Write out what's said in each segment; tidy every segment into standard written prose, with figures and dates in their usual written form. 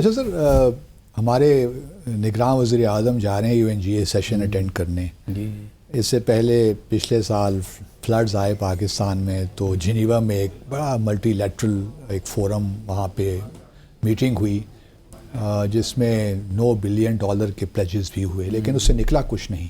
اچھا سر، ہمارے نگراں وزیر اعظم جا رہے ہیں UNGA سیشن اٹینڈ کرنے. جی اس سے پہلے پچھلے سال فلڈز آئے پاکستان میں تو جنیوا میں ایک بڑا ملٹی لیٹرل ایک فورم وہاں پہ میٹنگ ہوئی جس میں $9 بلین کے پلیجز بھی ہوئے، لیکن اس سے نکلا کچھ نہیں.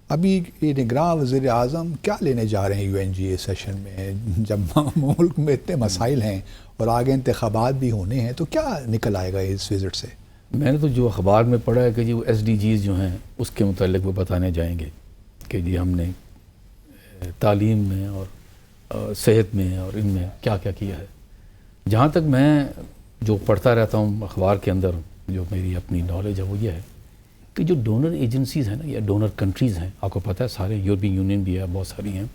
ابھی یہ نگراں وزیر اعظم کیا لینے جا رہے ہیں UNGA سیشن میں جب ملک میں اتنے مسائل ہیں اور آگے انتخابات بھی ہونے ہیں، تو کیا نکل آئے گا اس وزٹ سے؟ میں نے تو جو اخبار میں پڑھا ہے کہ جی وہ SDGs جو ہیں اس کے متعلق وہ بتانے جائیں گے کہ جی ہم نے تعلیم میں اور صحت میں اور ان میں کیا کیا کیا ہے. جہاں تک میں جو پڑھتا رہتا ہوں اخبار کے اندر، جو میری اپنی نالج ہے وہ یہ ہے کہ جو ڈونر ایجنسیز ہیں نا یا ڈونر کنٹریز ہیں، آپ کو پتہ ہے سارے یورپین یونین بھی ہے، بہت ساری ہیں،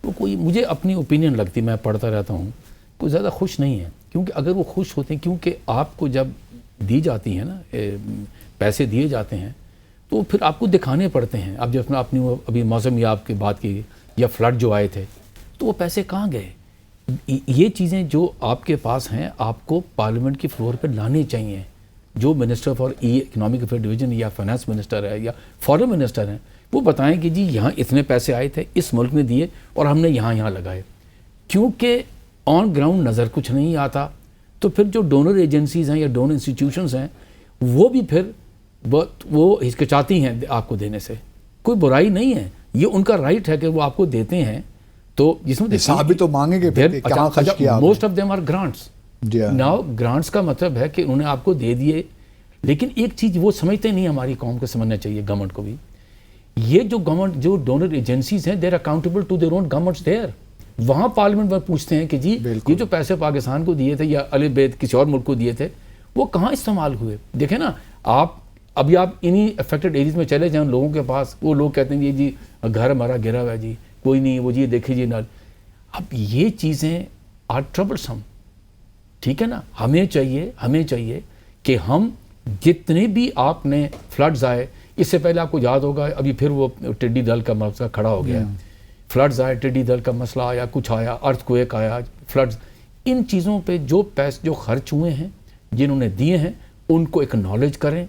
وہ کوئی مجھے اپنی اوپینین لگتی، میں پڑھتا رہتا ہوں، کوئی زیادہ خوش نہیں ہے. کیونکہ اگر وہ خوش ہوتے ہیں، کیونکہ آپ کو جب دی جاتی ہیں نا پیسے دیے جاتے ہیں تو پھر آپ کو دکھانے پڑتے ہیں. اب جب اپنی ابھی موسمیات کی بات کی یا فلڈ جو آئے تھے تو وہ پیسے کہاں گئے؟ یہ چیزیں جو آپ کے پاس ہیں آپ کو پارلیمنٹ کی فلور پہ لانے چاہیے. جو minister for economic affair division یا فائنانس منسٹر ہے یا فارن منسٹر ہیں، وہ بتائیں کہ جی یہاں اتنے پیسے آئے تھے، اس ملک نے دیے اور ہم نے یہاں لگائے. کیونکہ آن گراؤنڈ نظر کچھ نہیں آتا تو پھر جو ڈونر ایجنسیز ہیں یا ڈونر انسٹیٹیوشنز ہیں وہ بھی پھر وہ ہچکچاتی ہیں آپ کو دینے سے. کوئی برائی نہیں ہے، یہ ان کا رائٹ ہے کہ وہ آپ کو دیتے ہیں، تو جس میں حساب بھی تو مانگیں گے پھر کہاں خرچ کیا. Most of them are grants. Now grants کا مطلب ہے کہ انہوں نے آپ کو دے دیے، لیکن ایک چیز وہ سمجھتے نہیں، ہماری قوم کو سمجھنا چاہیے، گورنمنٹ کو بھی. یہ جو گورنمنٹ جو ڈونر ایجنسیز ہیں they are accountable to their own governments there. وہاں پارلیمنٹ میں پوچھتے ہیں کہ جی یہ جو پیسے پاکستان کو دیے تھے یا علی بیت کسی اور ملک کو دیے تھے وہ کہاں استعمال ہوئے. دیکھیں نا، آپ انہی افیکٹڈ ایریز میں چلے جائیں لوگوں کے پاس، وہ لوگ کہتے ہیں جی گھر ہمارا گرا ہوا ہے، جی کوئی نہیں، وہ جی دیکھیں جی نال. اب یہ چیزیں آر ٹربلسم. ٹھیک ہے نا، ہمیں چاہیے کہ ہم جتنے بھی آپ نے فلڈز آئے، اس سے پہلے آپ کو یاد ہوگا ابھی پھر وہ ٹڈی دل کا مسئلہ کھڑا ہو گیا. فلڈز آئے، ٹڈی دل کا مسئلہ آیا، کچھ آیا، ارتھ کویک آیا، فلڈز. ان چیزوں پہ جو پیسے جو خرچ ہوئے ہیں، جنہوں نے دیے ہیں، ان کو اکنالج کریں،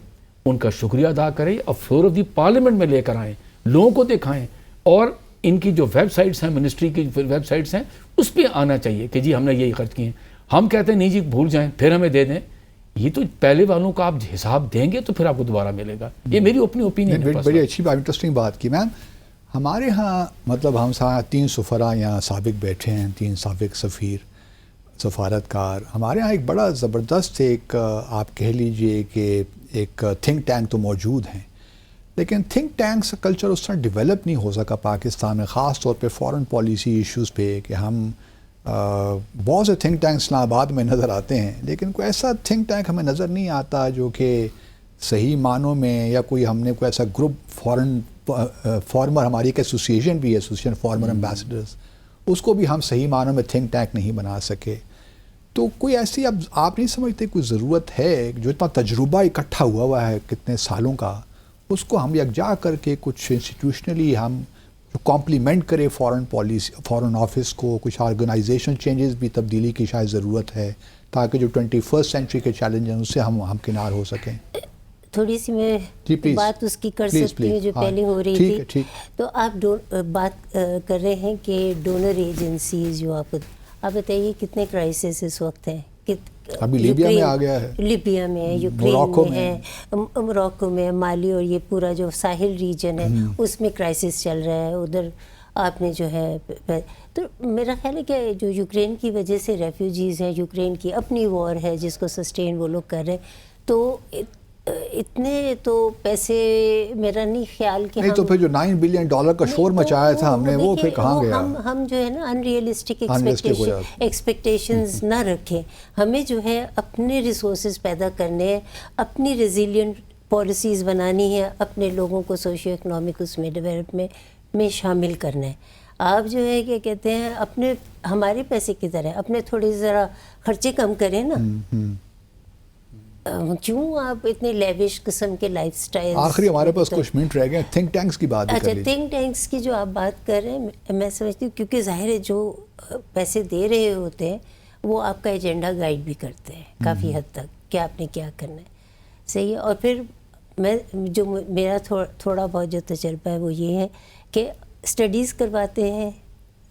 ان کا شکریہ ادا کریں اور فلور آف دی پارلیمنٹ میں لے کر آئیں، لوگوں کو دکھائیں. اور ان کی جو ویب سائٹس ہیں، منسٹری کی ویب سائٹس ہیں، اس پہ آنا چاہیے کہ جی ہم نے یہی خرچ کیے ہیں. ہم کہتے ہیں نہیں جی بھول جائیں پھر ہمیں دے دیں. یہ تو پہلے والوں کا آپ حساب دیں گے تو پھر آپ کو دوبارہ ملے گا. یہ میری اپنی اوپینین ہے. بڑی اچھی بات، انٹرسٹنگ بات کی. میم ہمارے ہاں مطلب ہم 3 سفراء یہاں سابق بیٹھے ہیں، 3 سابق سفیر سفارتکار. ہمارے ہاں ایک بڑا زبردست ایک آپ کہہ لیجئے کہ ایک تھنک ٹینک تو موجود ہیں، لیکن تھنک ٹینکس کا کلچر اس طرح ڈیولپ نہیں ہو سکا پاکستان میں، خاص طور پہ فارن پالیسی ایشوز پہ. کہ ہم بہت سے تھنک ٹینک اسلام آباد میں نظر آتے ہیں، لیکن کوئی ایسا تھنک ٹینک ہمیں نظر نہیں آتا جو کہ صحیح معنوں میں، یا کوئی ہم نے کوئی ایسا گروپ فارمر ہماری ایک ایسوسیشن بھی ہے، ایسوسیشن فارمر ایمبیسڈرز، اس کو بھی ہم صحیح معنوں میں تھنک ٹینک نہیں بنا سکے. تو کوئی ایسی اب آپ نہیں سمجھتے کوئی ضرورت ہے جو اتنا تجربہ اکٹھا ہوا ہے کتنے سالوں کا، اس کو ہم یکجا کر کے کچھ انسٹیٹیوشنلی ہم جو کمپلیمنٹ کرے فارن پالیسی، فارن آفس کو، کچھ آرگنائزیشن چینجز بھی تبدیلی کی شاید ضرورت ہے تاکہ جو 21 سینچری کے چیلنج ہیں اس سے ہم کنار ہو سکیں. تھوڑی سی میں بات اس کی کر سکتی ہوں جو پہلے ہو رہی تھی. تو آپ بات کر رہے ہیں کہ ڈونر ایجنسیز جو آپ بتائیے کتنے کرائسس اس وقت ہیں. ابھی لیبیا میں آ گیا ہے، لیبیا میں ہے، یوکرین میں ہے، موراکو میں، مالی اور یہ پورا جو ساحل ریجن ہے اس میں کرائسس چل رہا ہے. ادھر آپ نے جو ہے تو میرا خیال ہے کہ جو یوکرین کی وجہ سے ریفیوجیز ہیں، یوکرین کی اپنی وار ہے جس کو سسٹین وہ لوگ کر رہے ہیں، تو اتنے تو پیسے میرا نہیں خیال کہ نہیں تو پھر جو $9 بلین کا شور مچایا تھا ہم نے وہ پھر کہاں گیا. ہم جو ہے نا ان ریئلسٹک ایکسپیکٹیشنز نہ رکھیں. ہمیں جو ہے اپنے ریسورسز پیدا کرنے ہیں، اپنی ریزیلینٹ پالیسیز بنانی ہے، اپنے لوگوں کو سوشیو اکنامک اس میں ڈیولپمنٹ میں شامل کرنا ہے. آپ جو ہے کہ کہتے ہیں اپنے ہمارے پیسے کی طرح اپنے تھوڑے ذرا خرچے کم کریں نا. کیوں آپ اتنے لیوش قسم کے لائف سٹائل. آخری ہمارے پاس کچھ منٹ رہ گئے، تھنک ٹینکس کی بات کر لیجیے. تھنک ٹینکس کی جو آپ بات کر رہے ہیں میں سمجھتی ہوں کیونکہ ظاہر ہے جو پیسے دے رہے ہوتے ہیں وہ آپ کا ایجنڈا گائیڈ بھی کرتے ہیں کافی حد تک. کہ آپ نے کیا کرنا ہے. صحیح ہے. اور پھر میں جو میرا تھوڑا بہت جو تجربہ ہے وہ یہ ہے کہ اسٹڈیز کرواتے ہیں،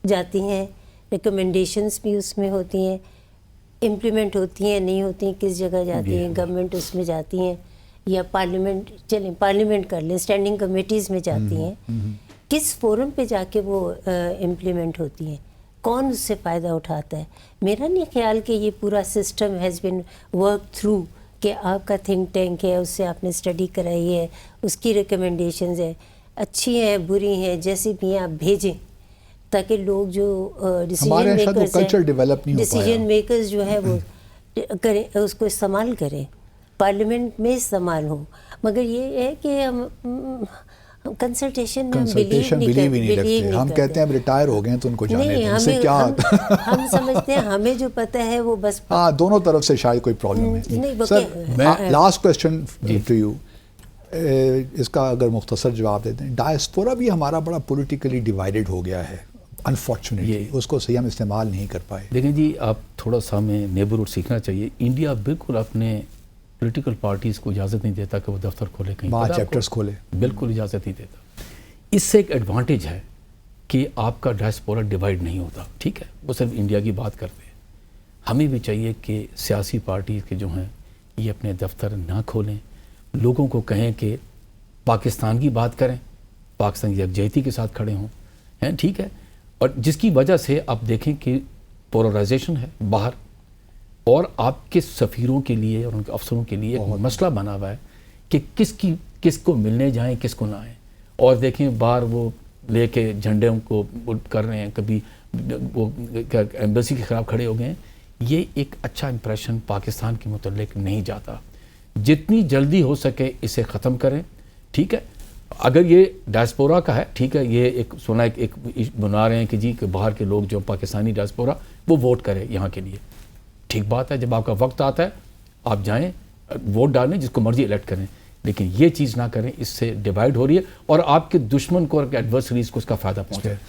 جاتی ہیں، ریکمنڈیشنز بھی اس میں ہوتی ہیں، امپلیمنٹ ہوتی ہیں نہیں ہوتی ہیں، کس جگہ جاتی ہیں، گورنمنٹ اس میں جاتی ہیں یا پارلیمنٹ، چلیں پارلیمنٹ کر لیں، اسٹینڈنگ کمیٹیز میں جاتی ہیں، کس فورم پہ جا کے وہ امپلیمنٹ ہوتی ہیں، کون اس سے فائدہ اٹھاتا ہے. میرا نہیں خیال کہ یہ پورا system has been work through, کہ آپ کا تھنک ٹینک ہے، اس سے آپ نے اسٹڈی کرائی ہے، اس کی ریکمنڈیشنز ہیں، اچھی ہیں بری ہیں جیسی بھی ہیں آپ بھیجیں، تاکہ لوگ جو ڈیسیجن میکرز ہیں، ڈیسیجن میکرز جو ہیں وہ کریں، اس کو استعمال کریں، پارلیمنٹ میں استعمال ہوں. مگر یہ ہے کہ ہم کنسلٹیشن میں بلیو ہی نہیں رکھتے. ہم کہتے ہیں اب ریٹائر ہو گئے ہیں تو ان کو جانے دیں، اس سے کیا ہم سمجھتے ہیں ہمیں جو پتہ ہے وہ بس. ہاں دونوں طرف سے شاید کوئی پرابلم ہے. Sir last question to you, اس کا اگر مختصر جواب دے دیں. ڈائسپورا بھی ہمارا بڑا پولیٹیکلی ڈیوائیڈڈ ہو گیا ہے انفارچونیٹلی، اس کو صحیح ہم استعمال نہیں کر پائے. دیکھیں جی، آپ تھوڑا سا ہمیں نیبرہڈ سیکھنا چاہیے. انڈیا بالکل اپنے پولیٹیکل پارٹیز کو اجازت نہیں دیتا کہ وہ دفتر کھولے، کہیں وہاں چیپٹرز کھولے، بالکل اجازت نہیں دیتا. اس سے ایک ایڈوانٹیج ہے کہ آپ کا ڈائسپورا ڈیوائیڈ نہیں ہوتا. ٹھیک ہے، وہ صرف انڈیا کی بات کرتے ہیں. ہمیں بھی چاہیے کہ سیاسی پارٹیز کے جو ہیں یہ اپنے دفتر نہ کھولیں، لوگوں کو کہیں کہ پاکستان کی بات کریں، پاکستان کی یکجہتی کے ساتھ کھڑے ہوں ہیں. ٹھیک ہے، اور جس کی وجہ سے آپ دیکھیں کہ پولرائزیشن ہے باہر، اور آپ کے سفیروں کے لیے اور ان کے افسروں کے لیے ایک مسئلہ بنا ہوا ہے کہ کس کو ملنے جائیں، کس کو نہ آئیں. اور دیکھیں باہر وہ لے کے جھنڈے کو کر رہے ہیں، کبھی وہ ایمبیسی کے خلاف کھڑے ہو گئے ہیں. یہ ایک اچھا امپریشن پاکستان کے متعلق نہیں جاتا. جتنی جلدی ہو سکے اسے ختم کریں. ٹھیک ہے، اگر یہ ڈائسپورا کا ہے، ٹھیک ہے، یہ ایک سنا ایک بنا رہے ہیں کہ جی کہ باہر کے لوگ جو پاکستانی ڈائسپورا وہ ووٹ کرے یہاں کے لیے. ٹھیک بات ہے، جب آپ کا وقت آتا ہے آپ جائیں ووٹ ڈالیں، جس کو مرضی الیکٹ کریں، لیکن یہ چیز نہ کریں. اس سے ڈیوائیڈ ہو رہی ہے اور آپ کے دشمن کو اور ایڈورسریز کو اس کا فائدہ پہنچے.